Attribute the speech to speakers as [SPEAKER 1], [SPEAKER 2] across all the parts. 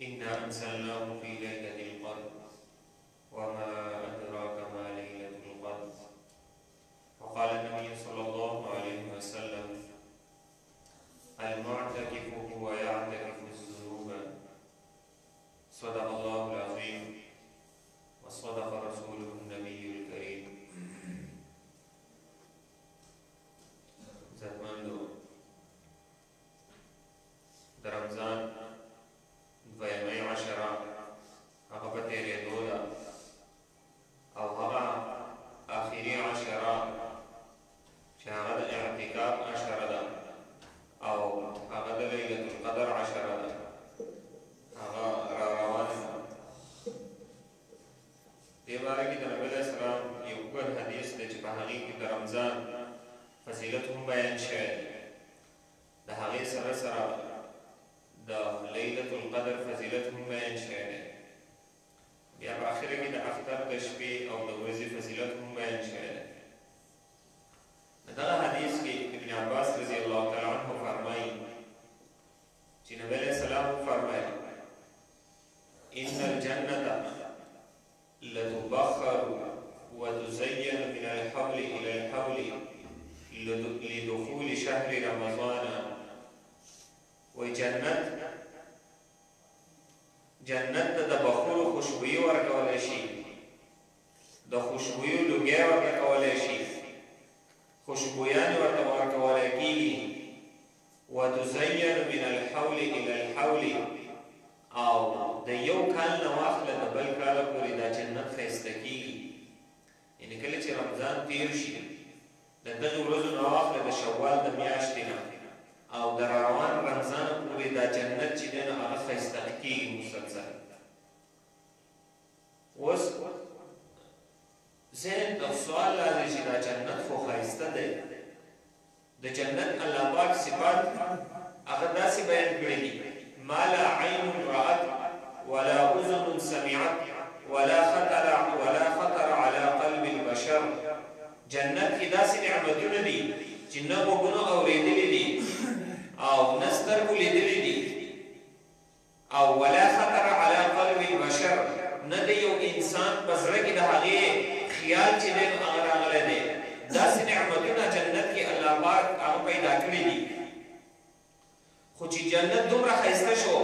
[SPEAKER 1] إنا أنزلناه في ليلة القدر وما أدراك ما ليلة القدر. وقال النبي صلى الله عليه وسلم: المعتكف هو يعتكف الذنوب. صدق الله العظيم وصدق رسوله النبي الكريم. زمانو د رمضان دویمه عشره هغه په تېرېدو ده او هغه آخري عشره چې هغه د اعتکاف عشره ده او هغه د لیلة القدر عشره ده هغه را روانه ده. دې باره کې د نبي علیه السلام یو اوږد حدیث دی چې په هغې کې د رمضان فضیلت هم بیان شوی دی. د هغې سره سره د لیلة القدر فضیلت هم بیان شوی دی. بیا په آخره کې د اختر د شپې او د ورځې فضیلت هم بیان شوی دی. د دغه حدیث کې ابن عباس رضی الله تعالی عنه فرمایي چې نبی علیه السلام فرمایي: ان الجنة لتبخر وتزين من الحول الى الحول لدخول شهر رمضان. جنت ته د بخور خوشبويي ورکولی شي، د خوشبويو لوګی ورکولی شي، خوشبویان ورته ورکولی کېږي. وتزین من الحول الى الحول، او د یو کال نه واخله د بل کاله پورې دا جنت ښایسته کېږي. یعنې کله چې رمضان تیر شي د دغې ورځو نه واخله د شوال د میاشتې نه او د روان رمضان پورې دا جنت چې دی نو هغه ښایسته کېږي مسلسل. اوس ذهن ته سوال راځي چې دا جنت خو ښایسته دی، د جنت الله پاک صفات هغه داسې بیان کړي دي: ما لا عین رأت ولا اذن سمعت ولا خطر على قلب البشر. جنت کې داسې نعمتونه دي چې نه غوږونو اورېدلي دي او نه سترګو لیدلي دي، او ولا خطر على قلب البشر، نه د یو انسان په زړه کې د هغې خیال چې دی نو هغه راغلی دی. داسې نعمتونه جنت کې الله پاک هغه پیدا کړي دي. خو چې جنت دومره ښایسته شو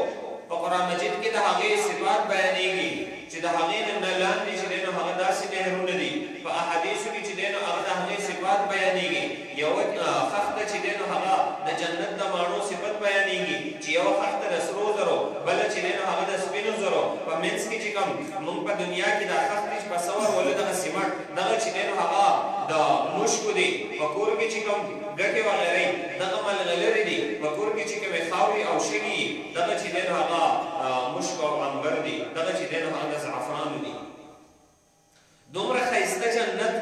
[SPEAKER 1] په قرآن مجید کې د هغې صفات بیانېږي چې د هغې نه لاندې چې دی نو هغه داسې نهرونه دي. په احادیثو کې چې دی نو هغه د هغې صفات بیانېږي. یوه خښته چې دی نو هغه د جنت د ماڼو صفت بیانېږي چې یوه خښته د سرو زرو، بله چې دی نو هغه د سپینو زرو. په منځ کې چې کوم موږ په دنیا کې دا خښتې چې په سور ولو دغه سیمټ دغه چې دی نو هغه د مشکو دي. په کور کې چې کوم ګټې وغیرې دغه ملغلرې دي. په کور کې چې کومې خاورې او شګې دغه چې دی نو هغه مشک او عنبر دي. دغه چې دی نو هغه د زعفرانو دي. دومره ښایسته جنت،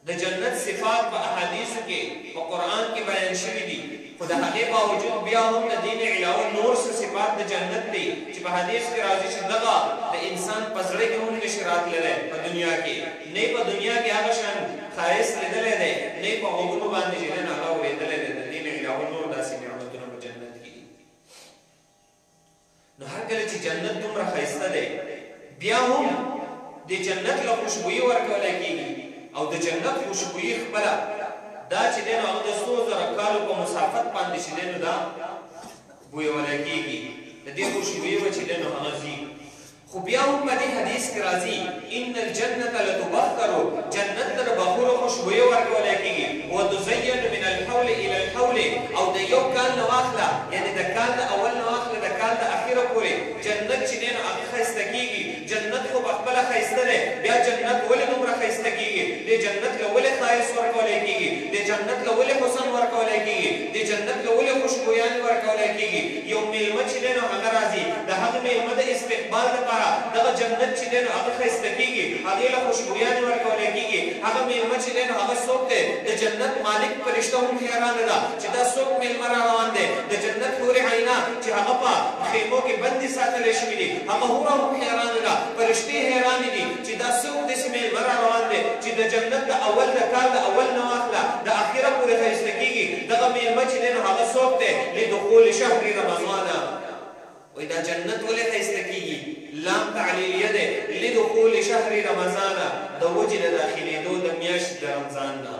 [SPEAKER 1] د جنت صفات په احادیثو کې په قرآن کې بیان شوي دي. خو د هغې باوجود بیا هم د دې نه علاوه نور څه صفات د جنت دي چې په حدیث کې راځي چې دغه د انسان په زړه کې هم نشي راتللی په دنیا کې. نه په دنیا کې هغه شان ښایست لیدلی دی، نه په غوږونو باندې چې دی نو هغه اورېدلی دی. د دې نه علاوه نور داسې نعمتونه په جنت کې دي. نو هر کله چې جنت دومره ښایسته دی، بیا هم د جنت له خوشبويي ورکولی کېږي. او د جنت خوشبويي خپله دا چې دی نو هغه د 100,000 کالو په مسافت باندې چې دی نو دا بویولی کېږي. د دې خوشبويي به چې دی نو هغه ځي. خو بیا هم په دې حدیث کې راځي: ان الجنة لتبخر، جنت ته د بخورو خوشبويي ورکولی کېږي. وتزین من الحول الى الحول، او د یو کال نه واخله، یعنې د کال د اول نه واخله د کال د اخره پورې جنت چې دی نو هغه ښایسته کېږي. جنت خو په خپله ښایسته دی، بیا جنت ولې دومره ښایسته کېږي؟ دې جنت له ولې ښایست ورکولی کېږي؟ دې جنت له ولې حسن ورکولی کېږي؟ دې جنت له ولې خوشبویانې ورکولی کېږي؟ یو میلمه چې دی نو هغه راځي، د هغه میلمه د استقبال لپاره دغه جنت چې دی نو هغه ښایسته کېږي، هغې له خوشبویانې ورکولی کېږي. هغه میلمه چې دی نو هغه څوک دی؟ د جنت مالک فرشته هم حیرانه ده چې دا څوک میلمه را روان دی. د جنت حور عینه چې هغه په خیمو کې بندې ساتلی شوي دي، هغه حوره هم حیرانه ده. فرشتې حیرانې دي چې دا څوک داسې میلمه را روان دی چې د جنت د اول د کال د اول نه واخله د اخره پورې ښایسته کېږي. دغه میلمه چې دی نو هغه څوک دی؟ لدخول شهر رمضان. وای دا جنت ولې ښایسته کېږي لام تعلیلیه دی لدخول شهر رمضان د وجې د داخلېدو د میاشتې د رمضان نه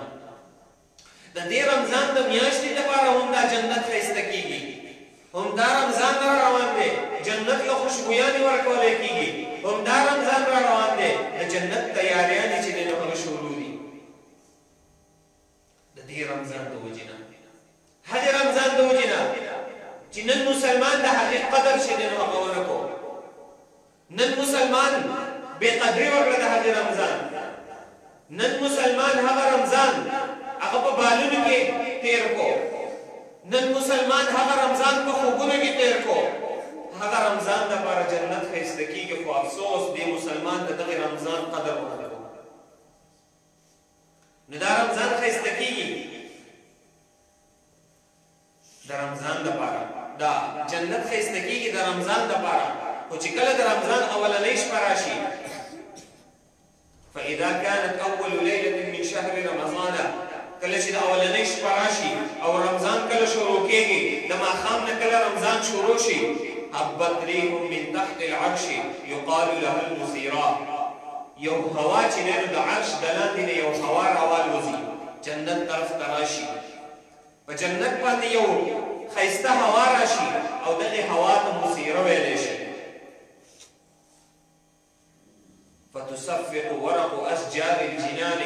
[SPEAKER 1] د دې رمضان د میاشتې لپاره هم دا جنت ښایسته کېږي هم دا رمضان را روان دی جنت له خوشبویانې ورکولی کېږي هم دا رمضان را روان دی د جنت تیاریانې چې دی نو هغه شروع دي د دې رمضان د وجې نه هغې رمضان د وجې نه چې نن مسلمان د هغې قدر چې دی نو هغه ونه کو نن مسلمان بې قدري وکړه د هغې رمضان نن مسلمان هغه رمضان هغه په بالونو کې تیر کو نن مسلمان هغه رمضان په خوبونو کې تیر کو هغه رمضان دپاره جنت ښایسته کېږي خو افسوس دې مسلمان د دغې رمضان قدر ونه کړو نو دا رمضان ښایسته کېږي د رمضان دپاره دا جنت ښایسته کېږي د رمضان دپاره خو چې کله د رمضان اولنۍ شپه راشي فإذا كانت أول ليلة من شهر رمضان کله چې د اولنۍ شپه راشي او رمضان کله شروع کېږي د ماښام نه کله رمضان شروع شي هبت ريح من تحت العرش يقال له المثيرا یو هوا چې دی نو د عرش د لاندې نه یو هوا راوالوځي جنت طرف ته راشي په جنت باندې یو ښایسته هوا راشي او دغې هوا ته مثیره ویلی شي فتصفق ورق أشجار الجنان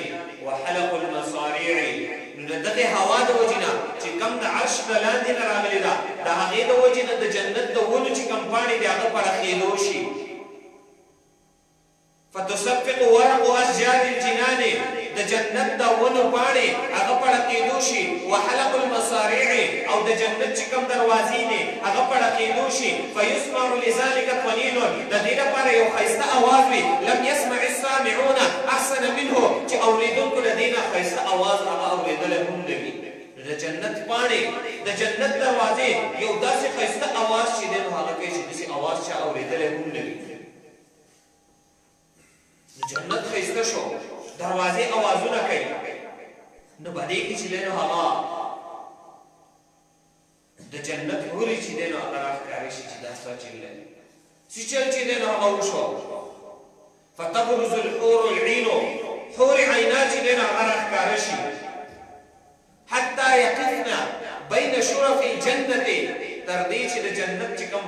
[SPEAKER 1] وحلق المصاريع نو دغه هوا د وجنه چې کم د عرش د لاندې نه راغلې ده د هغې د وجنه د جنت د ونو چې کم پاڼې دي هغه پړقېدو شي فتصفق ورق أشجار الجنان د جنت د ونو پاڼې هغه پړقېدو شي وحلق المصاريع او د جنت چې کم دروازې دي هغه پړقېدو شي فيسمع لذلك طنين د دې لپاره یو ښایسته اواز وي لم يسمع السامعون احسن منه چې اورېدونکو د دې نه ښایسته اواز هغه اورېدلی هم نه وي د جنت پاڼې د جنت دروازې یو داسې ښایسته اواز چې دی نو هغه کوي چې داسې اواز چا اورېدلی هم نه وي جنت ښایسته شو دروازې اوازونه کوي نو په دې کې چې دی نو هغه د جنت حورې چې دی نو هغه راښکاره شي چې دا ستا چل دی چې چل چې دی نو هغه وشو فتبرز الحور العين حور عینا چې دی نو هغه راښکاره شي حتی یقفنا بین شرف الجنة تر دې چې د جنت چې کوم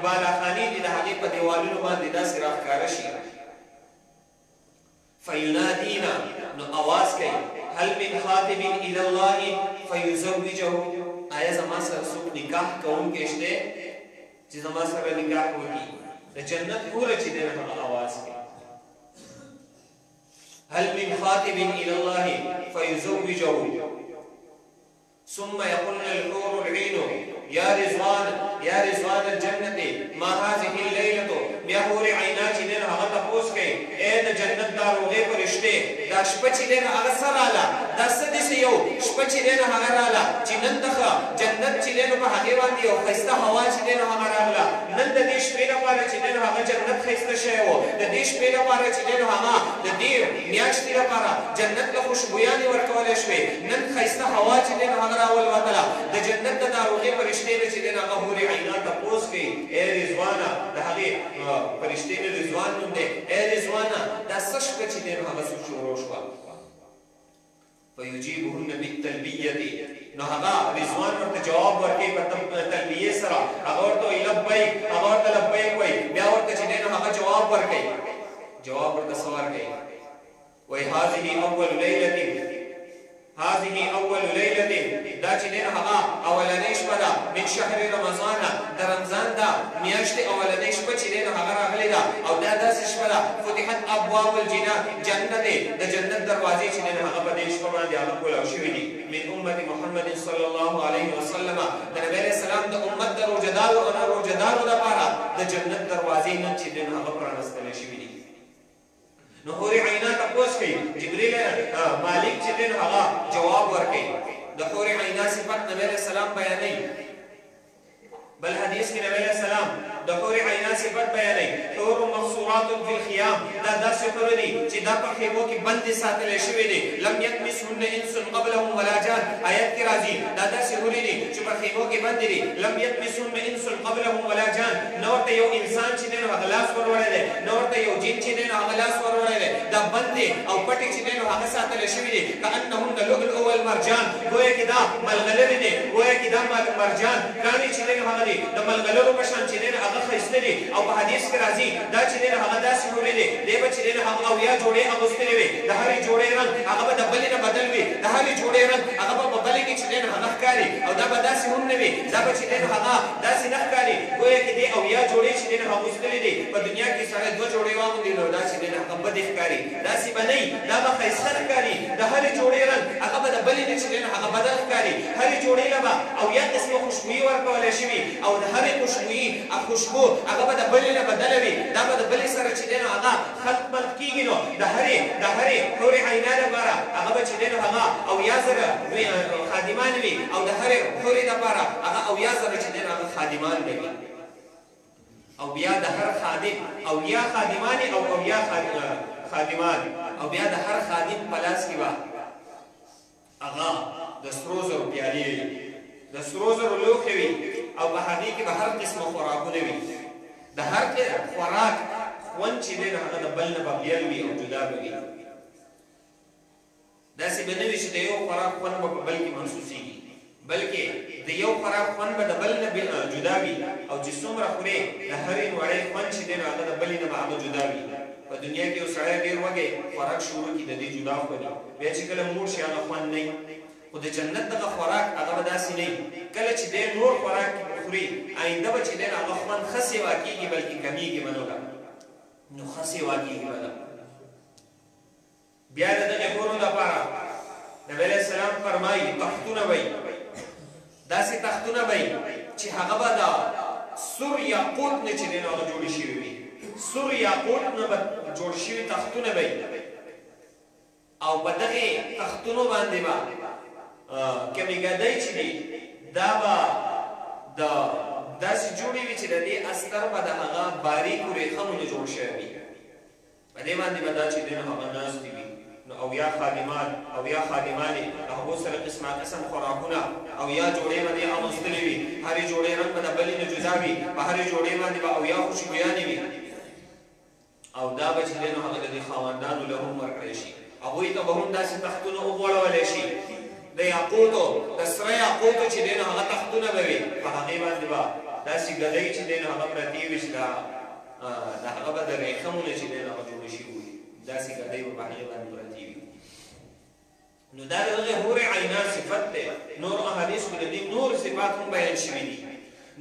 [SPEAKER 1] بالاخانې دي د هغې په دیوالونو باندې داسې راښکاره شي فینادینا نو آواز کوي هل من خاطب الى الله فیزوجه آیا زما سره څوک نکاح کوونکی شته چې زما سره نکاح وکړي د جنت حوره چې دی هغه آواز کوي هل من خاطب الى الله فيزوجه ثم يقولن الحور العين يا رضوان الجنة ما هذه الليلة بیا حور عینا چې دی هغه تپوس کوي ای د جنت دا روغې فرشتې دا شپه چې دی هغه څه راله دا څه داسې یو شپه چې دی هغه راله چې نن دغه جنت چې دی په هغې باندې یو ښایسته هوا چې دی هغه راغله نن د دې شپې لپاره چې دی هغه جنت ښایسته شوی و د دې شپې لپاره چې دی هغه د دې میاشتې لپاره جنت له خوشبویانې ورکولی شوې نن ښایسته هوا چې دی هغه راولوتله د جنت د ناروغې فرشتې نه چې دی هغه حورې عینا تپوس کوي ای رضوانه د هغې فرشتې نه رضوان نوم دی ای رضوانه دا څه شپه چې دی هغه څه شروع شوه فیجیبهن بالتلبیة نو هغه رضوان ورته جواب ورکوي په تلبیې سره هغه ورته وایي لبیک هغه ورته لبیک وایي بیا ورته چې دی نو هغه جواب ورکوي جواب ورته څه ورکوي وایي هذه اول لیلة دا چې دی هغه اولنۍ شپه ده من شهر رمضان د رمضان دا میاشتې اولنۍ شپه چې دی هغه راغلې ده او دا داسې شپه ده فتحت ابواب الجنان جنت د جنت دروازې چې دی هغه په دې شپه باندې هغه کولاو شوي دي من امت محمد صلی الله علیه وسلم د نبي علیه السلام د امت د روژهدارو لپاره د جنت دروازې نن چې دی هغه پرانستلی شوي دي نو حور عینا تپوس کوي جبریل مالک چې دی هغه جواب ورکوي د حور عینا صفت نبی علیه السلام بیانوي بل حدیث کې نبی علیه السلام د حور عینا صفت بیانوي حور مقصورات فی الخیام دا داسې حور دي چې دا په خیمو کې بندې ساتلی شوي دي لم یطمسهن انس قبلهم ولا جان آیت کې راځي دا داسې حورې دي چې په خیمو کې بندې دي لم یطمسهن انس قبلهم ولا جان نه ورته یو انسان چې دی نو هغه لاس وروړی دی نه ورته یو جن چې دی نو هغه لاس وروړی دی دا بندې او پټې چې دی نو هغه ساتلی شوي دي کأنهن لؤلؤ والمرجان گویا کې دا ملغلرې دي گویا کې دا مرجان کاڼي چې دی نو هغه دي د ملغلرو په شان چې دی نو هغه ښایسته دي او په حدیث کې راځي دا چې دی نو هغه داسې حورې دي دی به چې دی نو هغه اویا جوړې اغوستلې وي د هرې جوړې رنګ هغه به د بلې نه بدل وي د هرې جوړې رنګ هغه به په بلې کې چې دی نو هغه ښکاري او دا به داسې هم نه وي دا به چې دی نو هغه داسې نه ښکاري گویا کې دی اویا جوړې چې دی نو هغه اغوستلې دي په دنیا کې سړی دوه جوړې واغوندي نو دا چې دی نو هغه بدې ښکاري داسې به نه وي دا به ښایسته ښکاري د هرې جوړې رنګ هغه به د بلې نه چې دی نو هغه بدل ښکاري هرې جوړې له به اویا قسمه خوشبويي ورکولی شوي او د هرې خوشبويي خوشبو هغه به د بلې نه بدله وي دا به د بلې سره چې دی نو هغه خلط ملط کېږي نو د هرې حورې عینا لپاره هغه به چې دی نو هغه اویا زره خادمان وي او د هرې حورې لپاره هغه اویا زره چې دی نو هغه خادمان وي او بیا د هر خادم اویا خادمان او اویا خادمان او بیا د هر خادم په لاس کې به هغه د سرو زرو پیالې وي د سرو زرو لوښې وي او په هغې کې به هر قسمه خوراکونه وي د هر خوراک خوند چې دی نو هغه د بل نه به بیل وي او جدا به وي داسې به نه وي چې د یو خوراک خوند به په بل کې محسوسېږي بلکې د یو خوراک خوند به د بل نه جدا وي او چې څومره خورې د هرې وړۍ خوند چې دی نو هغه د بلې نه به هغه جدا وي په دنیا کې یو سړی ډېر وږی خوراک شروع کړي د دې جدا خوري بیا چې کله موړ شي هغه خوند نه خو د جنت دغه خوراک هغه به داسې نه کله چې دی نور خوراک خوري آینده به چې دی هغه خوند ښه سیوا کېږي بلکې کمیږي به نو ښه سیوا کېږي به بیا د دغې حورو لپاره نبي علیه السلام فرمایي تختونه به داسې تختونه به چې هغه به د سور یاقوت نه چې دی نو هغه جوړې شوي وي سور یاقوت نه به جوړ شوي تختونه به او په دغې تختونو باندې به کمې ګدۍ چې دي دا به د داسې جوړې وي چې د دې استر به د هغه باریکو ریښمونه جوړ شوی وي په دې باندې به دا چې دی نو هغه ناستې وي نو اویا خادمان اویا خادمانې د هغو سره قسمه قسم خوراکونه اویا جوړې به دې اغوستلې وي هرې جوړې رنګ به د بلې نه جدا وي په هرې جوړې باندې به اویا خوشبویانې وي او دا به چې دی نو هغه د دې خاوندانو له هم ورکړی شي هغوی ته به هم داسې تختونه وغوړولی شي د یاقوتو د سره یاقوتو چې دی نو هغه تختونه به وي په هغې باندې به داسې ګدۍ چې دی نو هغه پرتې وي چې د هغه به د ریښمونه چې دی نو هغه جوړې شوي وي داسې ګدۍ به په هغې باندې پرتې وي نو دا د دغې حورې عینا صفت دی نور احادیثو کې د دې نور صفات هم بیان شوي دي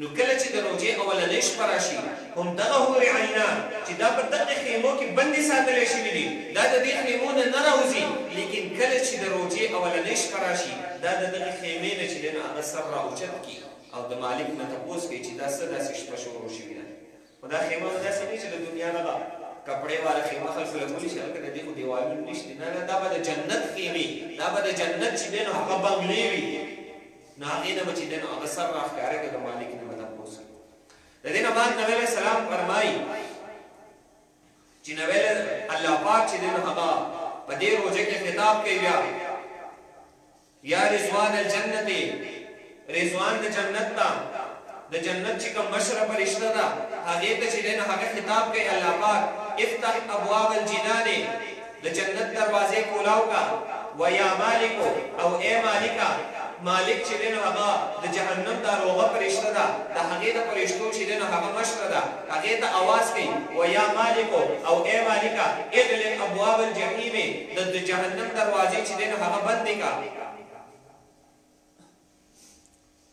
[SPEAKER 1] نو کله چې د روژې اولنۍ شپه راشي هم دغه حورې عینا چې دا په دغې خیمو کې بندې ساتلی شوي دي دا د دې خیمو نه نه راوځي لیکن کله چې د روژې اولنۍ شپه راشي دا د دغې خیمې نه چې دی نو هغه سر راوچت کړي او د مالک نه تپوس کوي چې دا څه داسې شپه شروع شوې ده خو دا خیمه داسې نه چې د دنیا نه به کپړې والا خیمه خلکو له کولی شي هلته د دې خو دیوالونه نشته نه نه دا به د جنت خیمې دا به د جنت چې دی نو هغه بنګلې وي نو هغې نه به چې دی نو هغه سر راښکاره کړي د مالک نه به تپوس کوي د دې نه بعد نبی علیه السلام فرمایي چې نبی الله پاک چې دی نو هغه په دې روژه کې خطاب کوي بیا یا رضوان الجنت رضوان د جنت ته د جنت چې کوم مشره فرشته ده هغې ته چې دی نو هغه خطاب کوي الله پاک افتح ابواب الجنان د جنت دروازې کولاو کا و یا مالکو او ای مالکا مالک چې دی نو هغه د جهنم دا روغه فرشته ده د هغې د فرشتو چې دی نو هغه مشره ده هغې ته اواز کوي و یا مالکو او ای مالکا اغلق ابواب الجحیم د جهنم دروازې چې دی نو هغه بندې کا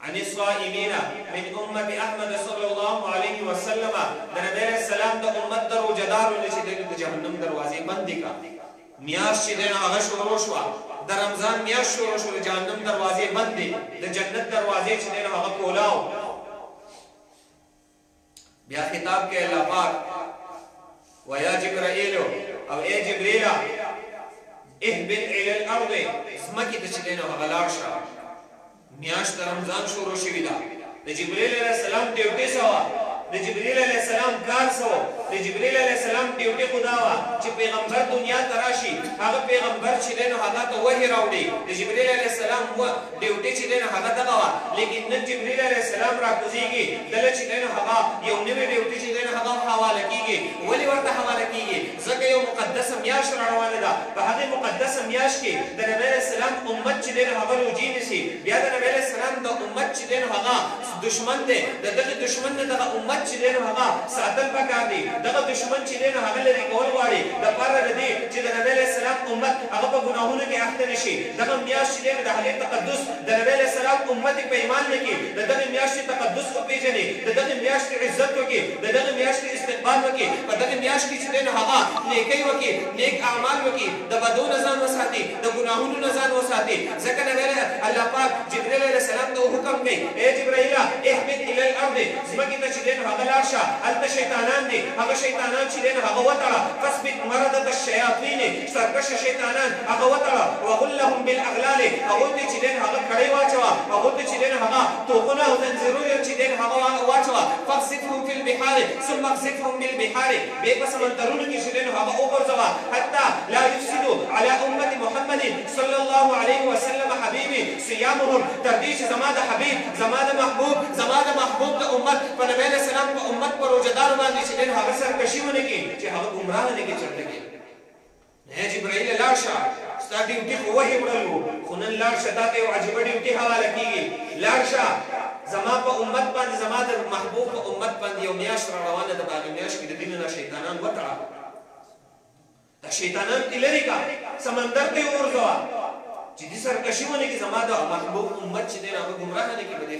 [SPEAKER 1] عن الصائمين من أمة أحمد صلى الله عليه وسلم د نبی علیه السلام د امت د روژهدارو نه چې دی نو د جهنم دروازې بندې کا میاشت چې دی نو هغه شروع شوه د رمضان میاشت شروع شوه د جهنم دروازې بندې د جنت دروازې چې دی نو هغه کولاو بیا خطاب کوي الله پاک ویا جبرائیل او ای جبریل اهبط الى الارض ځمکې ته چې دی نو هغه لاړ شه میاشت د رمضان شروع شوې ده د جبرائیل علیه السلام ډیوټي څه وه د جبرئیل علیه السلام کار څه و د جبرئیل علیه السلام ډیوټي خو دا وه چې پیغمبر دنیا ته راشي هغه پیغمبر چې دی نو هغه ته وحي راوړي د جبرئیل علیه السلام ډیوټي چې دی نو هغه دغه وه لیکن نن جبرئیل علیه السلام راکوزېږي دله چې دی نو هغه یو نوې ډیوټي چې دی نو هغه حواله کېږي ولې ورته حواله کېږي ځکه یو مقدسه میاشت را روانه ده په هغې مقدسه میاشت کې د نبی علیه السلام امت چې دی نو هغه روجې نیسي بیا د نبی علیه السلام د امت چې دی نو هغه دشمن دی د دغه دشمن نه دغه امت چې دی نو هغه ساتل پکار دي دغه دشمن چې دی نو هغه لرې کول غواړي دپاره د دې چې د نبی علیه السلام امت هغه په ګناهونو کې اخته نه شي دغه میاشت چې دی نو د هغې تقدس د نبی علیه السلام امت په ایمان نه کړي د دغې میاشتې تقدس وپېژني د دغې میاشتې عزت وکړي د دغې میاشتې استقبال وکړي په دغې میاشت کې چې دی نو هغه نیکۍ وکړي نیک اعمال وکړي د بدو نه ځان وساتي د ګناهونو نه ځان وساتي ځکه نبی الله پاک جبرئیل علیه السلام ته حکم کوي ای جبرئیله اهبط الی الارض ځمکې ته چې دی نو هغه لاړ شه هلته شیطانان دي هغه شیطانان چې دی نو هغه وتړه فاثبت مردة الشیاطین سرکشه شیطانان هغه وتړه وغلهم بالاغلال هغوی ته چې دی نو هغه کړۍ واچوه هغوی ته چې دی نو هغه توپونه او زنځیرونه چې دی نو هغه واچوه فاقذفهم فی البحار ثم اقذفهم بالبحار بیا په سمندرونو کې چې دی نو هغه وغورځوه حتی لا یفسدوا علی امت محمد صلی الله علیه وسلم حبیبي صیامهم تر دې چې زما د حبیب زما د محبوب زما د محبوب د امت په نبی علیه السلام په امت په روژهدارو باندې چې دی نو هغه سرکشي ونه کړي چې هغه ګمراه نه کړي چرته کړي نه جبرائیل لاړ شه ستا ډیوټي خو وحي وړل وو خو نن لاړ شه تا ته یو عجیبه ډیوټي حواله کېږي لاړ شه زما په امت باندې زما د محبوب په امت باندې یو میاشت را روانه ده په هغې میاشت کې د دې نه شیطانان وتړه دا شیطانان دې لرې کړه سمندر ته یې وغورځوه چې دې سرکشي ونه کړي زما د محبوب امت چې دی نو هغه ګمراه نه کړي په دې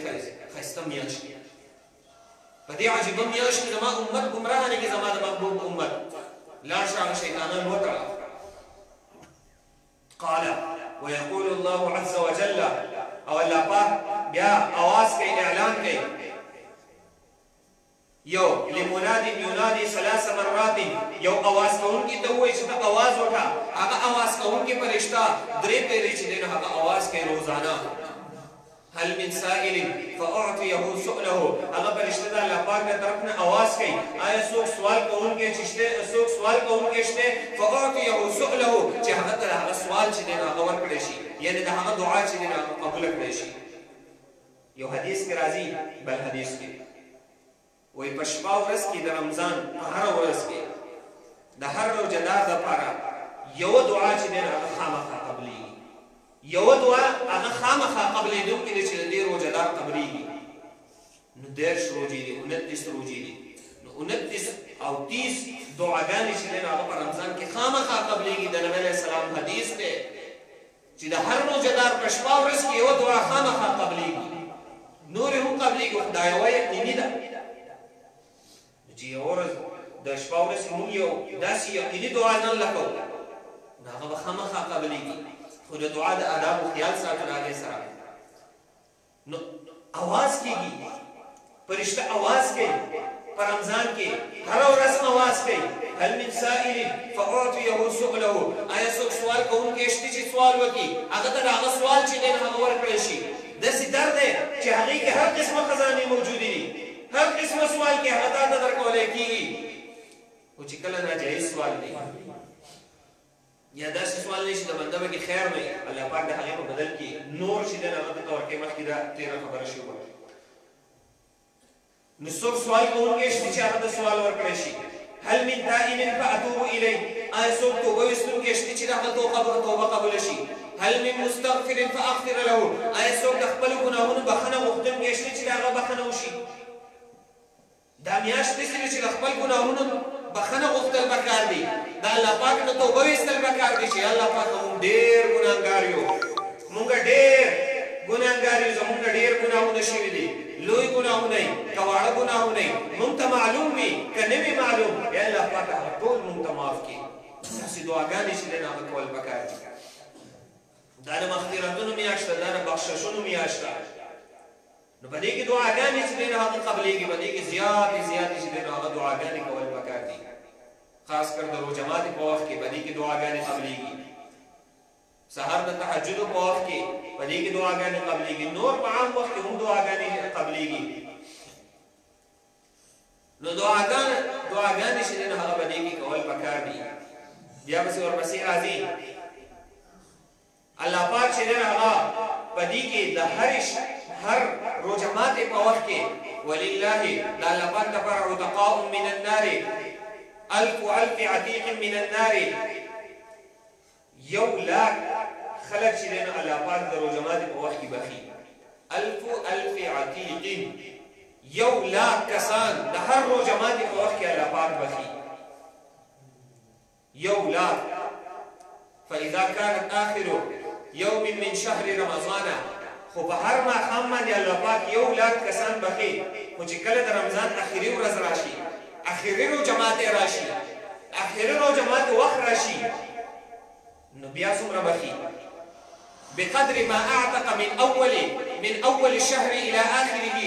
[SPEAKER 1] ښایسته میاشت کې په دې عجیبه میاشت کې زما امت ګمراه نه کړي زما د محبوب امت لاړ شه هغه شیطانان وتړه قال ويقول الله عز وجل او الله پاک بیا आवाज کوي اعلان کوي یو لمنادي ينادي ثلاث مرات یو आवाज کوونکی ته وایي چې ته आवाज وکړه هغه आवाज کوونکی فرشتہ درې پیری چې دی نو هغه आवाज کوي روزانه هل من سائل فاعطيه سؤله هغه فرشتہ د الله پاک نه طرف نه आवाज کوي آیا څوک سوال کوونکی چې شته څوک سوال کوونکی شته فاعطيه سؤله چې هغه ته هغه سوال چې دی نو هغه ورکړي شي یعنی د هغه دعا چې دی نو هغه قبول کړي شي یو حدیث کې راځي بل حدیث کې وی په شپه ورځ کې د رمضان په هره ورځ کې د هر روژهدار دپاره یوه دعا چې دی نو هغه خامخا قبلیږي یوه دعا هغه خامخا قبلېدونکې دی چې د دې روژهدار قبلیږي نو 10 روژې دي 29 روژې دي نو 29 او 30 دعاګانې چې دی نو هغه په رمضان کې خامخا قبلیږي د نبی علیه السلام حدیث دی چې د هر روژهدار په شپه ورځ کې یوه دعا خامخا قبلیږي نورې هم قبلیږي خو دا یوه یقیني ده چې یوه ورځ د شپه ورځ کې موږ یو داسې یقیني دعا نه لکو نو هغه به خامخا قبلیږي خو د دعا د آدابو خیال ساتو د هغې سره نو اواز کېږي فرشته اواز کوي په رمضان کې هره ورځ اواز کوي هل من سائل فاعطيه سؤله آیا څوک سوال کوونکی شته چې سوال وکړي هغه ته د هغه سوال چې دی نو هغه ورکړی شي داسې در دی چې هغې کې هر قسمه خزانې موجودې دي هر قسمه سوال کې هغه تا ته درکولی کېږي خو چې کله ناجایز سوال دی یا داسې سوال دی چې د بنده به کې خیر نه وي الله پاک د هغې په بدل کې نور چې دی نو هغه ته ورکوي مخکې دا تېره خبره شوې وه نو څوک سوال کوونکی شته چې هغه ته سوال ورکړی شي هل من تائب فاتوب الیه آیا څوک توبه ویستونکی شته چې د هغه توبه قبوله شي هل من مستغفر فاغفر له آیا څوک د خپلو ګناهونو بخښنه غوښتونکی شته چې د هغه بخښنه وشي دا میاشت داسې ده چې د خپل ګناهونو بخښنه غوښتل پکار دي د الله پاک نه توبه ویستل پکار دي چې الله پاک موږ ډېر ګناهګار یو موږ ډېر ګناهګار یو زموږ نه ډېر ګناهونه شوي دي لوی ګناهونه یې که واړه ګناهونه یې موږ ته معلوم وي که نه وي معلوم یا الله پاک هغه ټول موږ ته معاف کړي داسې دعاګانې چې دی نو هغه کول پکار دي دا د مغفرتونو میاشت ده دا د بخششونو میاشت ده نو په دې کې دعاګانې چې دی نو هغه قبلېږي په دې کې زیاتې زیاتې چې دی نو هغه دعاګانې کول پکار دي خاص کر د روژه ماتې په وخت کې په دې کې دعاګانې قبلېږي سحر د تهجد په وخت کې په دې کې دعاګانې قبلېږي نور په عام وخت کې هم دعاګانې قبلېږي نو دعاګانې چې دي نو هغه به دې کې کول پکار دي. بیا پسې ورپسې راځي الله پاک چې دی هغه په دې کې د هر روژه ماتې په وخت کې ولله د الله پاک دپاره عتقاء من النار الف عتیق من النار 1,00,000 خلق چې دی نو الله پاک د روژه ماتې په وخت کې بخي. الف عتیق 1,00,000 کسان د هر روژه ماتې په وخت کې الله پاک بخي. 1,00,000 فإذا كانت آخر يوم من شهر رمضان خو په هر ماښام باندې الله پاک 1,00,000 کسان بخي. خو چې کله د رمضان اخري ورځ راشي اخري روژه ماتې راشي اخري روژه ماتې وخت راشي نو بیا څومره بخي؟ بقدر ما اعتق من اول الشهر الى اخره.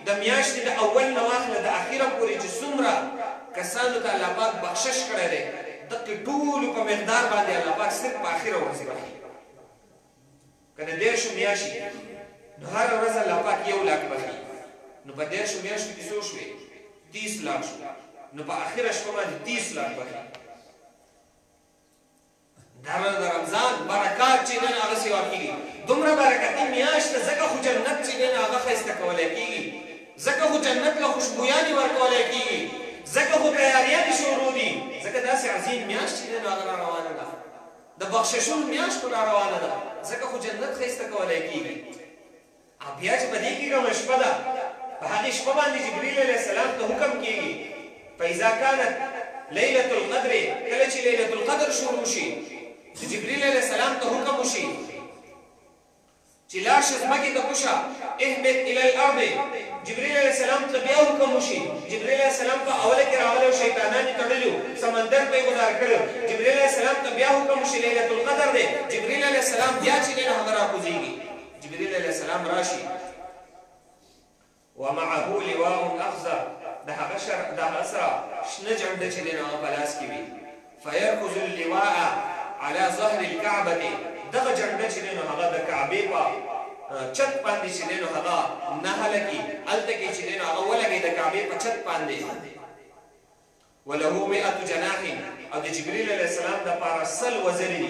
[SPEAKER 1] د میاشتې د اول نه واخله د اخره پورې چې څومره کسانو ته الله پاک بخشش کړی دی دغه ټولو په مقدار باندې الله پاک صرف په اخره ورځ بخي. که د 10 میاشتې نو هر ورځ الله پاک 1,00,000 بخي نو په 10 میاشتو کې څو شوې؟ 30,00,000 شو. نو په اخره شپه باندې 30,00,000 بخي. دا د رمضان برکات چې نن هغه سیوا کېږي دومره برکتي میاشت ده ځکه خو جنت چې نن هغه ښایسته کولی کېږي ځکه خو جنت له خوشبویانې ورکولی کېږي ځکه خو تیاریانې شروع دي ځکه داسې عظیم میاشت چې نن هغه را روانه ده د بخششونو میاشت را روانه ده ځکه خو جنت ښایسته کولی کېږي. او بیا چې په دې کې کومه شپه ده په هغې شپه باندې جبریل علیه السلام ته حکم کېږي فاذا كانت ليلة القدر کله چې لیلة القدر شروع شي جبريل عليه السلام ته حکم وشي چې لاړ شه ځمکې ته کوشه اهبط الى الارض. جبريل عليه السلام ته بیا حکم وشي. جبريل عليه السلام په اوله کې راغلی او شیطانان یې تړلي سمندر ته یې ګذار کړی. جبريل عليه السلام ته بیا حکم وشي لیلة القدر دی. جبريل عليه السلام بیا چې دی نو هغه راکوزېږي. جبريل عليه السلام راشي ومعه لواء اخضر د هغه سره شنه جنډه چې دی نو هغه په لاس کې وي. فيركز اللواء على ظهر الكعبه دغه جنډه چې نو هغه د کعبې په چت باندې چې نو هغه نه هلکی الته کې چې نو هغه ولګي د کعبې په چت باندې وله 100 جناح او د جبريل عليه السلام د پاره 100 وزري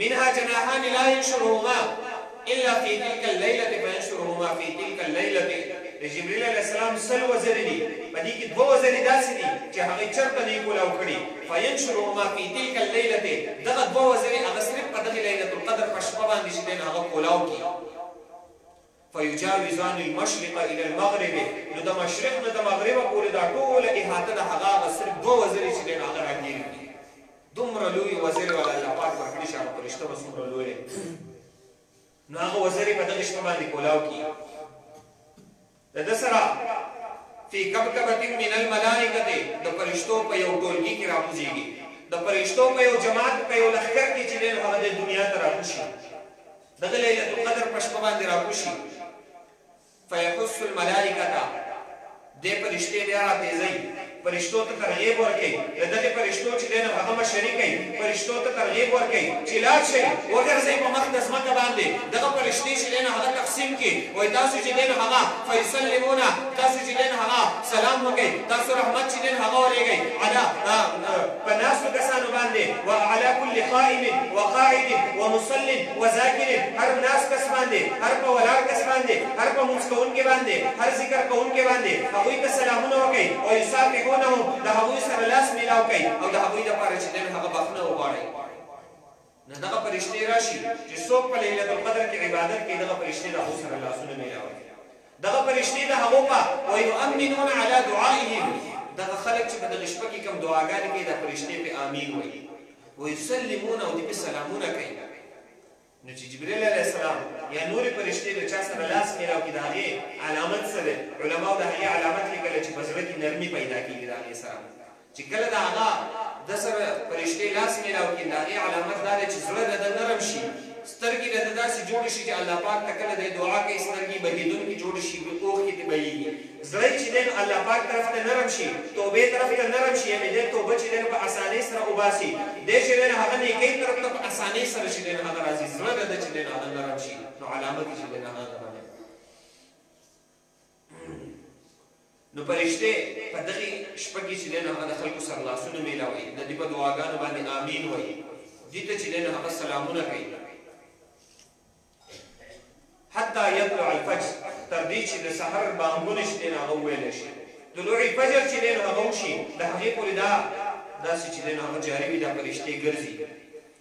[SPEAKER 1] منها جناحان لا ينشرهما الا في تلك الليله فينشرهما في تلك الليله. جبريل عليه السلام 100 وزري دي په دې کې 2 وزري داسې دي چې هغه چرته نه کولاو کړي فینشرهما فی تلک الليله دغه 2 وزري هغه صرف په دغه لیلة القدر په شپه باندې چې دین هغه کولاو کی فیجاوزان المشرق الى المغرب نو د مشرق نه د مغرب پورې دا ټول احاطه د هغه صرف 2 وزري چې دین هغه راګیږي. دومره لوی وزري ولا الله پاک ورکړي شاو پرشته وسوره لوی نو هغه وزري په دغه شپه باندې کولاو کی. د سره فی کبکبه من الملائکه د فرشتو په یو ټولګي کې راوځيږي د فرشتو په یو جماعت په یو لښکر کې چې دین هغه د دنیا ته راوشي دغه لیلة القدر په شپه باندې راوشي فیحث الملائکه د فرشتي بیا راځي فرشتو ته ترغیب ورکړي دغه فرشتو چې دین هغه مشري کوي فرشتو ته ترغیب ورکړي چې لاړ شي وګرځي په مقدس مکه باندې دغه فرشتي چې دین هغه تقسیم کړي وای تاسو چې دین هغه فیسلمون تاسو چې دین هغه سلام وکړي تاسو رحمت چې دین هغه ورېږي علا پناس کسانو باندې وعلى كل قائم وقاعد ومصل وذاكر هر ناس کس باندې هر په ولار کس باندې هر په مسکون کې باندې هر ذکر کون کې باندې هغه ته سلامونه وکړي او یصافحون د هغوی سره لاس میلاو کوي او د هغوی لپاره چې دین هغه بخښنه وغواړي. نو دغه فرشتې راشي چې څوک په لیلة القدر کې عبادت کوي دغه فرشتې د هغو سره لاسونه میلاوي دغه فرشتې د هغو په ویؤمنون علی دعائهم دغه خلک چې په دغه شپه کې کوم دعاګانې کوي د فرشتې په آمین وایي ویسلمون او دې په سلامونه کوي. نو چې جبريل علیه السلام یا نور فرشتې د چا سره لاس میلاو کړي د هغې علامت څه دی؟ علماو د هغې علامت لیکلی چې په زړه کې نرمي پیدا کېږي د هغې سره چې کله د هغه د سره فرشتې لاس میلاو کړي د هغې علامت دا دی چې زړه د ده نرم شي سترګې د ده داسې جوړې شي چې الله پاک ته کله د دعا کوي سترګې بهېدونکې جوړې شي اوښکې ترې بهېږي زړه چې دی نو الله پاک طرف ته نرم شي توبې طرف ته نرم شي یعنې دی توبه چې دی نو په اسانۍ سره وباسي دی چې دی نو هغه نیکۍ طرف ته په اسانۍ سره چې دی نو هغه راځي زړه د ده چې دی نو هغه نرم شي نو علامت چې دی نو هغه نرم نو فرشته په دغه شپه کې چې دین هغه د خلکو سره لاسونه میلاوي د دې په دعاګانو باندې امین وایي دې ته چې دین هغه سلامونه کوي حتی یطلع الفجر تر دې چې د سحر بانګونه چې دین هغه ویل شي طلوع الفجر چې دین هغه وشي د هغې پورې داسې چې دین هغه جاري وي دا فرشتې ګرځي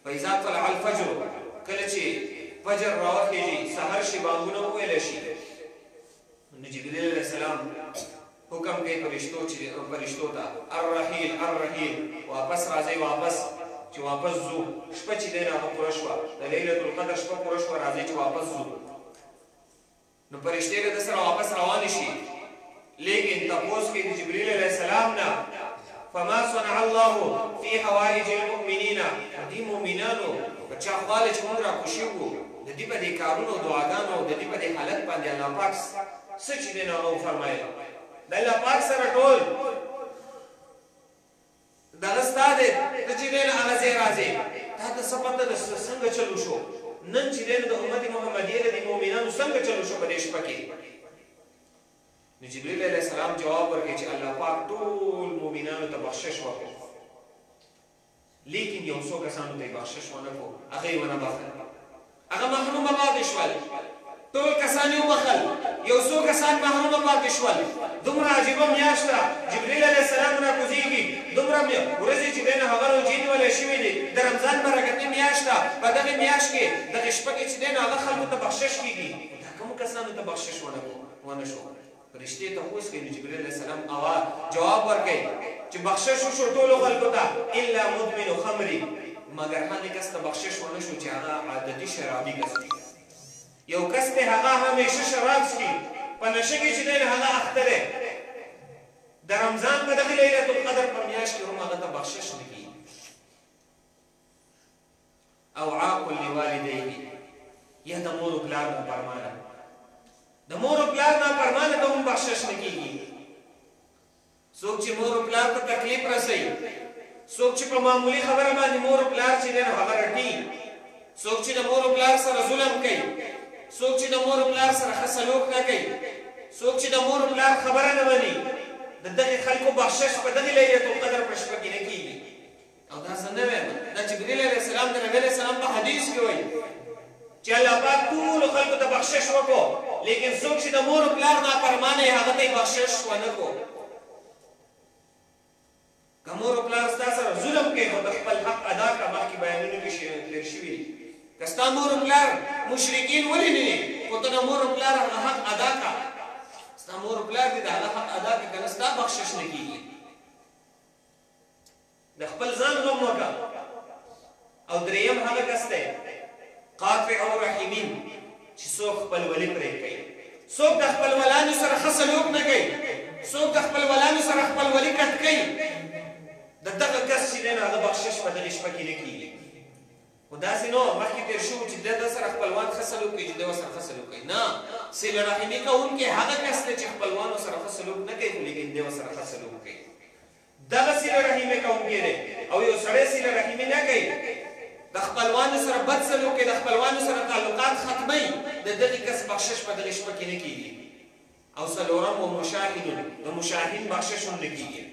[SPEAKER 1] فاذا طلع الفجر کله چې فجر راوخېږي سحر شي بانګونه وویلی شي نو جبریل علیه السلام حکم کوي فرشتو ته الرحیل الرحیل واپس راځئ واپس چې واپس ځو شپه چې دی هغه پوره شوه د لیلة القدر شپه پوره شوه راځئ چې واپس ځو نو فرشتې به د سره واپس روانې شي لیکن تپوس کوي د جبریل علیه السلام نه فما صنع الله في حوائج المؤمنین دې مؤمنانو که چا خواله چې موږ راکوشي وو د دې په دې کارونو دعاګانو د دې په دې حالت باندې الله پاک څه چې دی نو هغه وفرمایل د الله پاک سره ټول دغه ستا دی ته چې دی نو هغه ځای راځې تا ته څه پته ده څنګه چلو شو نن چې دی نو د امت محمدیه د مؤمنانو څنګه چلو شو په دې شپه کې نو جبریل علیه السلام جواب ورکړي چې الله پاک ټول مؤمنانو ته بخشش وکړي لیکن یو څو کسانو ته بخشش ونه کړو هغه یې ونه بخښل هغه محرومه پاتې شول ټول کسان یې وبخل یو څو کسان محرومه پاتې شول دومره عجیبه میاشت ده جبریل علیه السلام راکوزېږي دومره ورځې چې دی نو هغه روجې نیولې شوي دي د رمضان برکتي میاشت ده په دغې میاشت کې دغې شپه کې چې دی نو هغه خلکو ته بخشش کېږي دا کومو کسانو ته بخشش ونه شو فرشتې تپوس کوي نو جبریل علیه السلام جواب ورکوي چې بخشش وشو ټولو خلکو ته الا مدمن خمر مګر هغې کس ته بخشش ونه شو چې هغه عادتي شرابي کس دی یو کس دی هغه همیشه شراب څښي په نشه کې چې دی هغه اخته دی د رمضان په دغې لیلة القدر په میاشت کې هم هغه ته بخشش نه کېږي او عاق لوالدیه یا د مور و پلار نافرمانه د مور و پلار نافرمانه ته هم بخشش نه کېږي څوک چې مور و پلار ته تکلیف رسوي څوک چې په معمولي خبره باندې مور و پلار چې دی نو هغه رټي څوک چې د مور و پلار سره ظلم کوي څوک چې د مور و پلار سره ښه سلوک نه کوي څوک چې د مور و پلار خبره نه مني د دغې خلکو بخشش په دغې لیلة القدر په شپه کې نه کېږي او دا زه نه وایم دا جبریل علیه السلام د نبي علیه السلام په حدیث کې وایي چې الله پاک ټولو خلکو ته بخشش وکړو لیکن څوک چې د مور و پلار نافرمانه یې هغه ته یې بخشش ونه کړو که مور و پلار ستا سره ظلم کوي خو د خپل حق ادا کړه مخکې بیانونو کې تېر شوي دي که ستا مور و پلار مشرکین ولې نه دي خو ته د مور و پلار هغه حق ادا کړه ستا مور و پلار دې د هغه حق ادا کړه که نه ستا بخشش نه کېږي د خپل ځان غم وکړه او درېیم هغه کس دی قاطع رحمین چې څوک خپل ولي پرې کوي څوک د خپل ولانو سره ښه سلوک نه کوي څوک د خپل ولانو سره خپل ولي کټ کوي د دغه کس چې دی نو هغه بخشش په دغې شپه کې نه کېږي خو داسې نو مخکې تېر شوو چې د سره خپلوان ښه سلوک کوي چې د ورسره ښه سلوک کوي نه صله رحمي کوونکی هغه کس دی چې خپلوانو سره ښه سلوک نه کوي لیکن د ورسره ښه سلوک کوي دغه صله رحمي کوونکی دی او یو سړی صله رحمي نه کوي د خپلوانو سره بد سلوک کوي د خپلوانو سره تعلقات ختموي د دغې کس بخشش په دغې شپه کې نه کېږي او څلورم و مشاهدون د مشاهین بخشش هم نه کېږي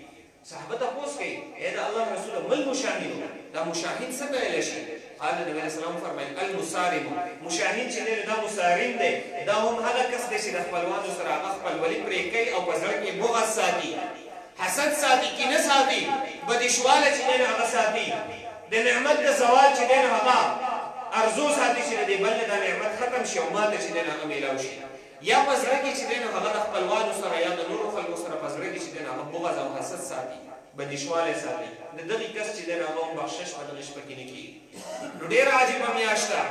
[SPEAKER 1] صحابه تپوس کوي ای د الله رسوله ما المشاهد دا مشاهد څه ویلی شي قال نبی علیه السلام فرمایل المصارم مشاهد چې دی دا مصارم دی دا هم هغه کس دی چې د خپلوانو سره هغه خپلولي پرې کوي او په زړه کې بغض ساتي حسد ساتي کینه ساتي بدشواله چې دی هغه ساتي د نعمت د زوال چې دی هغه ارزو ساتي چې د بل د نعمت ختم شي او ماته چې دی هغه میلاو شي یا په زړه کې چې دی هغه د خپلوانو سره یا د نورو خلکو سره په زړه کې چې دی هغه بغض او حسد ساتي بدشواله ساتي د دغې کس چې دی هغه هم بخشش په دغې شپه کې نه کېږي نو ډېره عجیبه میاشت ده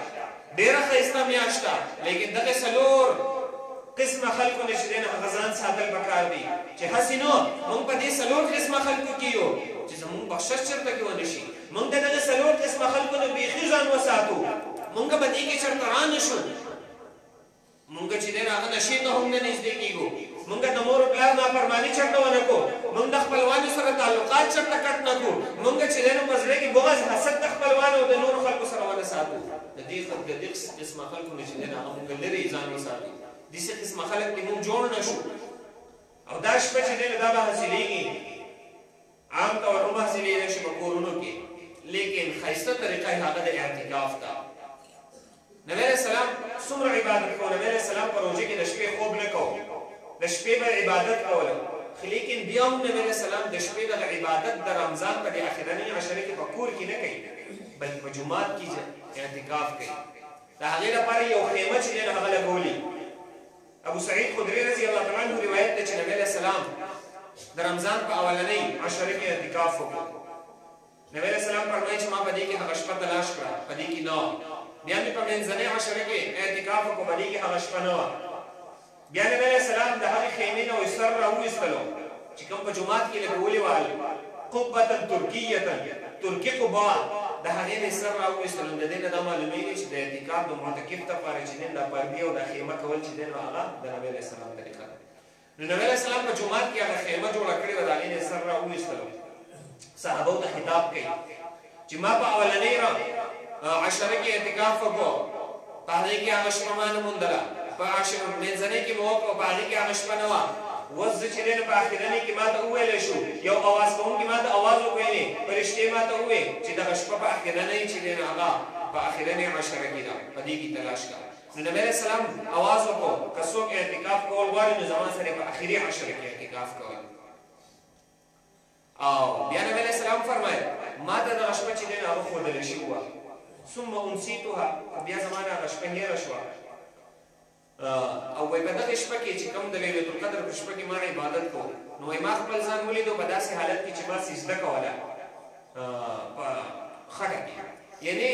[SPEAKER 1] ډېره ښایسته میاشت ده لیکن دغې څلور قسمه خلکو نه چې دی هغه ځان ساتل پکار دي چې هسې نو موږ په دې څلور قسمه خلکو کې یو چې زموږ بخشش چېرته کې ونه شي موږ د دغې څلور قسمه خلکو نه بیخي ځان وساتو موږ به دې کې چېرته را نه شو موږ چې دی هغه نشې ته هم نه نږدې کېږو موږ د مور و پلار نافرماني چېرته ونه کړو موږ د خپلوانو سره تعلقات چېرته کټ نه کړو موږ چې دی نو په زړه کې بغض حسد د خپلوانو او د نورو خلکو سره ونه ساتو د دې قسمه خلکو نه چې دی هغه موږ لرې ځان وساتو داسې قسمه خلک کې موږ جوړ نه شو او دا شپه چې دی دا به حاصلېږي عام طور هم حاصلېدی شي په کورونو کې لیکن ښایسته طریقه یې هغه د اعتکاف ده. نبی علیه السلام څومره عبادت کوو. نبی علیه السلام په روژه کې د شپې خوب نه کوو، د شپې به عبادت کوله، لیکن بیا هم نبی علیه السلام د شپې دغه عبادت د رمضان په دې اخرنۍ عشره کې په کور کې نه کوي بلکې په جومات کې اعتکاف کوي. د هغې لپاره یو خیمه چې دی نو هغه لګولي. ابو سعید خدري رضی الله تعالی عنه روایت دی چې نبی علیه السلام د رمضان په اولنۍ عشره کې اعتکاف وکړ. نبی علیه السلام فرمایي چې ما په دې کې هغه شپه تلاش کړه، په دې کې نه وه. بیا مې په منځنۍ عشره کې اعتکاف وکړو، په دې کې هغه شپه نه وه. بیا نبی علیه السلام د هغې خیمې نه سر راوویستلو چې کوم په جومات کې لګولي وال قبة ترکیة ترکي قبه د هغې نه سر راوویستلو. د دې نه دا معلومېږي چې د اعتکاف د معتکف دپاره چې دی دا پردې او دا خیمه کول چې دی نو هغه د نبی علیه السلام طریقه ده. نو نبی علیه السلام په جومات کې هغه خیمه جوړه کړې وه، د هغې نه سر راوویستلو. صحابو ته خطاب کوي چې ما په اولنۍ عشره کې اعتکاف وکړو، په هغې کې هغه شپه ما نه موندله، په منځنۍ کې مې وکړو، په هغې کې هغه شپه نه وه. اوس زه چې دی نو په اخرنۍ کې ما ته وویلی شو، یو اواز کوونکي ما ته اواز وکړلی، فرشتې ما ته وویل چې دغه شپه په اخرنۍ چې دی نو هغه په اخرنۍ عشره کې ده، په دې کې تلاش کړه. نو نبی علیه السلام اواز وکړو که څوک اعتکاف کول غواړي نو زما سره په اخري عشره کې اعتکاف کول. او بیا نبی علیه السلام فرمایل ما ته دغه شپه چې دی نو هغه ښودلی شوې وه، ثم انسیتها، بیا زما نه هغه شپه هېره شوه. او وایي په دغې شپه کې چې کوم د لیلة القدر په شپه کې ما عبادت کوو، نو وایي ما خپل ځان ولیدو په داسې حالت کې چې ما سجده کوله په خټه کې، یعنې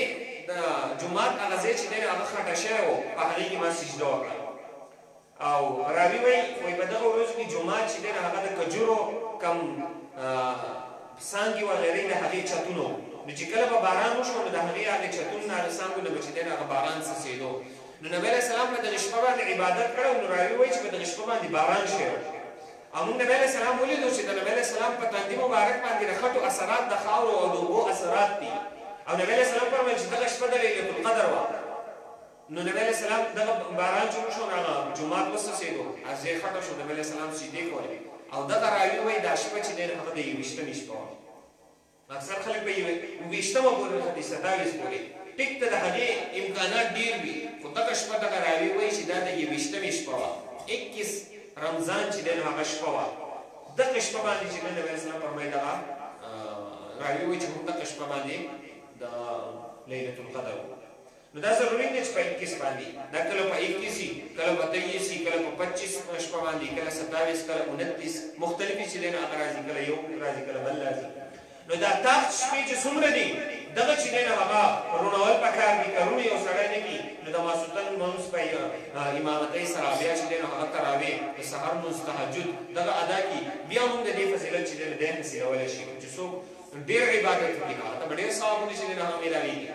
[SPEAKER 1] د جومات هغه ځای چې دی نو هغه خټه شوی و، په هغې کې ما سجده وکړه. او راوي وایي په دغه ورځو کې جومات چې دی نو هغه د کجورو کم څانګې وغیرې د هغې چتونو، نو چې کله به باران وشو نو د هغې هغې چتون نه هغې څانګو نه به چې دی نو هغه باران څڅېدو. نو نبی علیه السلام په دغې شپه باندې عبادت کړی، نو راوي وایي چې په دغې شپه باندې باران شوی و. او موږ نبی علیه السلام ولیدو چې د نبی علیه السلام په تندي مبارک باندې د خټو اثرات د خاورو او د اوبو اثرات دي. او نبی علیه السلام فرمایل چې دغه شپه د لیلة القدر وه. نو نبی علیه السلام دغه باران چې وشو نو هغه جومات وڅڅېدو، ځای خټه شو، نبی علیه السلام سجدې کولې. او دغه راوي وایي دا شپه چې دی نو هغه د 21مې شپه وه. اکثر خلک به 20مه پورې ختي 27 پورې ټیک ته د هغې امکانات ډېر وي، خو دغه شپه دغه راوي وایي چې دا د 21مې شپه وه، 21 رمضان چې دی نو هغه شپه وه. دغه شپه باندې چې نبی علیه السلام فرمایي دغه راوي وایي چې موږ دغه شپه باندې د لیلة القدر وه. نو دا ضروري دی چې په 21 باندې دا کله په 21 وي، کله په 23 وي، کله په 25 شپه باندې، کله 27، کله 29 مختلفې چې دی نو هغه راځي، کله یو راځي کله بل راځي. نو دا تخت شپې چې څومره دي دغه چې دی نو هغه رونول پکار دي، که رونې یو سړی نه کړي نو د ماسخوتن لمونځ په امامتۍ سره بیا چې دی نو هغه تراویح د سحر لمونځ تهجد دغه ادا کړي، بیا هم د دې فضیلت چې دی نو دی حاصلولی شي چې څوک ډېر عبادت وکړي هغه ته به ډېر ثوابونه چې دی نو هغه میلاویږي.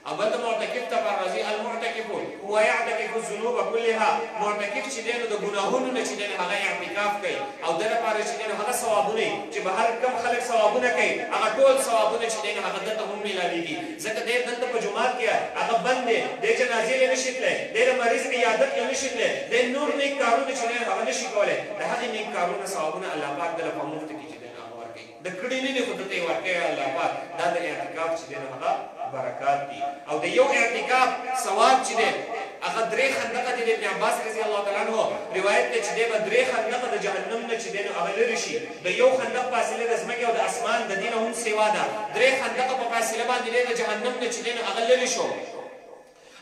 [SPEAKER 1] او بل د معتکف ته راځي المعتکف هو یعتکف الذنوب کلها، معتکف چې دی نو د ګناهونو نه چې دی نو هغه اعتکاف کوي، او د لپاره چې دی نو هغه ثوابونه چې به هر کم خلک ثوابونه کوي هغه ټول ثوابونه چې دی نو هغه دلته هم میلاویږي، ځکه دی دلته په جومات کې هغه بند دی، دی جنازې یې نشي تللی، دی د مریض عیادت یې نشي تللی، دی نور نیک کارونه چې دی نو هغه نشي کولی. د هغې نیک کارونه ثوابونه الله پاک دله په مفت کې چې دی نو هغه ورکوي، د کړي نه دي خو دلته یې ورکوي الله پاک. دا د اعتکاف چې دی نو هغه برکات دي. او د یو اعتکاف ثواب چې دی هغه 3 خندقه دي. د ابن عباس رضی الله تعالی عنه روایت دی چې دی به 3 خندقه د جهنم نه چې دی نو هغه لرې شي. د یو خندق فاصله د ځمکې او د اسمان د دې نه هم سیوا ده، 3 خندقه په فاصله باندې دی د جهنم نه چې دی نو هغه لرې شو.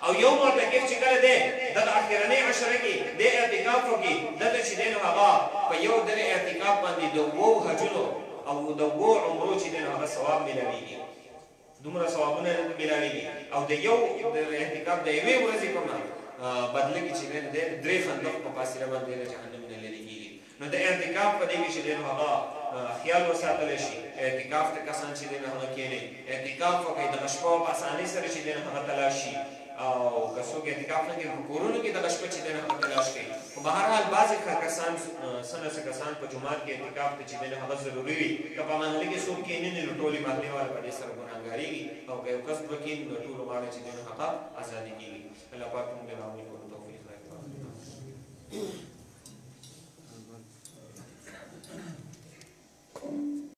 [SPEAKER 1] او یو معتکف چې کله دی دغه اخرنۍ عشره کې دی اعتکاف وکړي، دلته چې دی نو هغه په یو دلې اعتکاف باندې د 2 حجونو او د 2 عمرو چې دی نو هغه ثواب میلاویږي، دومره ثوابونه میلاویږي. او د یو د اعتکاف د یوې ورځې په بدله کې چې دی نو 3 خندق په فاصله باندې د جهنم نه لرې کېږي. نو د اعتکاف په دې کې چې دی نو هغه خیال وساتلی شي. اعتکاف ته کسان چې دی نو هغه کښېني، اعتکاف وکړي، دغه شپه په اسانۍ سره چې دی نو هغه تلاش شي. او که څوک اعتکاف نه کوي په کورونو کې دغه شپه چې دی نو هغه تلاش کوي. خو بهرحال بعضې کسان څه نه څه کسان په جومات کې اعتکاف ته چې دی نو هغه ضروري وي. که په محلې کې څوک کښېني نو ټولې محلې والا په دې سره ګناهګارېږي، او که یو کس دوه کښېني نو ټولو غاړه چې دی نو هغه ازادي کېږي. الله پاک موږ د عملي کولو توفیق راکړي.